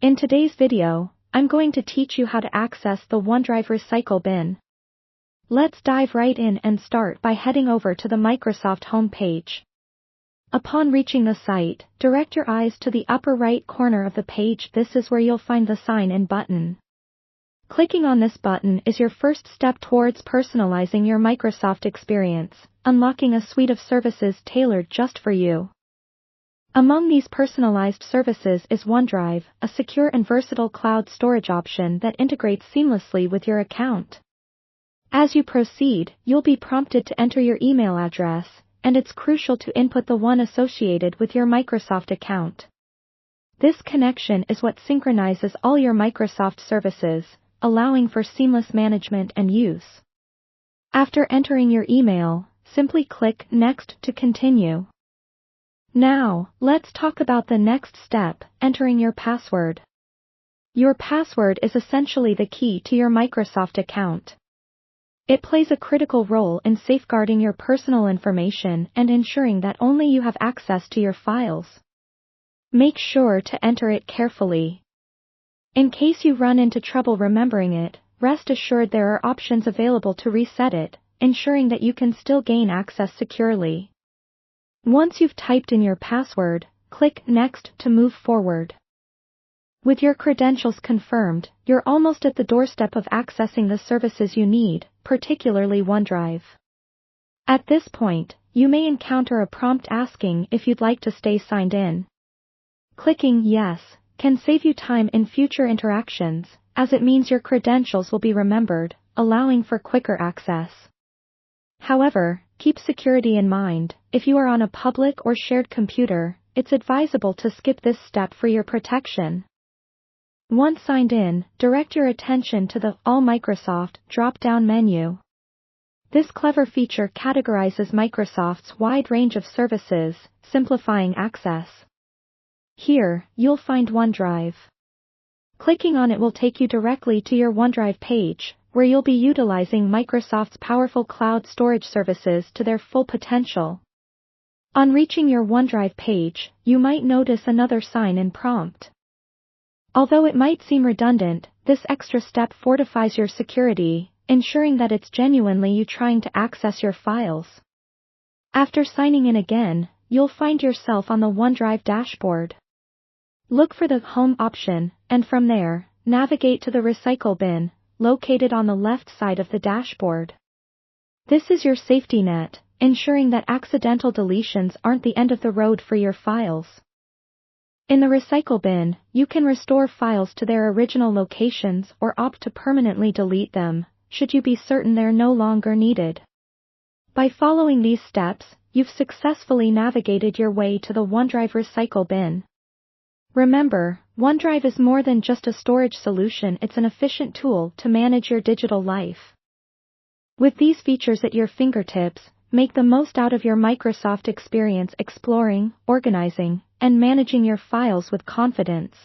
In today's video, I'm going to teach you how to access the Onedrive Recycle bin. Let's dive right in and start by heading over to the Microsoft home page. Upon reaching the site, direct your eyes to the upper right corner of the page. This is where you'll find the Sign In button. Clicking on this button is your first step towards personalizing your Microsoft experience, unlocking a suite of services tailored just for you. Among these personalized services is OneDrive, a secure and versatile cloud storage option that integrates seamlessly with your account. As you proceed, you'll be prompted to enter your email address, and it's crucial to input the one associated with your Microsoft account. This connection is what synchronizes all your Microsoft services, allowing for seamless management and use. After entering your email, simply click Next to continue. Now, let's talk about the next step, entering your password. Your password is essentially the key to your Microsoft account. It plays a critical role in safeguarding your personal information and ensuring that only you have access to your files. Make sure to enter it carefully. In case you run into trouble remembering it, rest assured there are options available to reset it, ensuring that you can still gain access securely. Once you've typed in your password, click Next to move forward. With your credentials confirmed, you're almost at the doorstep of accessing the services you need, particularly OneDrive. At this point, you may encounter a prompt asking if you'd like to stay signed in. Clicking Yes can save you time in future interactions, as it means your credentials will be remembered, allowing for quicker access. However, keep security in mind. If you are on a public or shared computer, it's advisable to skip this step for your protection. Once signed in, direct your attention to the All Microsoft drop-down menu. This clever feature categorizes Microsoft's wide range of services, simplifying access. Here, you'll find OneDrive. Clicking on it will take you directly to your OneDrive page, where you'll be utilizing Microsoft's powerful cloud storage services to their full potential. On reaching your OneDrive page, you might notice another sign-in prompt. Although it might seem redundant, this extra step fortifies your security, ensuring that it's genuinely you trying to access your files. After signing in again, you'll find yourself on the OneDrive dashboard. Look for the Home option, and from there, navigate to the Recycle bin, located on the left side of the dashboard. This is your safety net, ensuring that accidental deletions aren't the end of the road for your files. In the Recycle bin, you can restore files to their original locations or opt to permanently delete them, should you be certain they're no longer needed. By following these steps, you've successfully navigated your way to the OneDrive Recycle bin. Remember, OneDrive is more than just a storage solution, it's an efficient tool to manage your digital life. With these features at your fingertips, make the most out of your Microsoft experience exploring, organizing, and managing your files with confidence.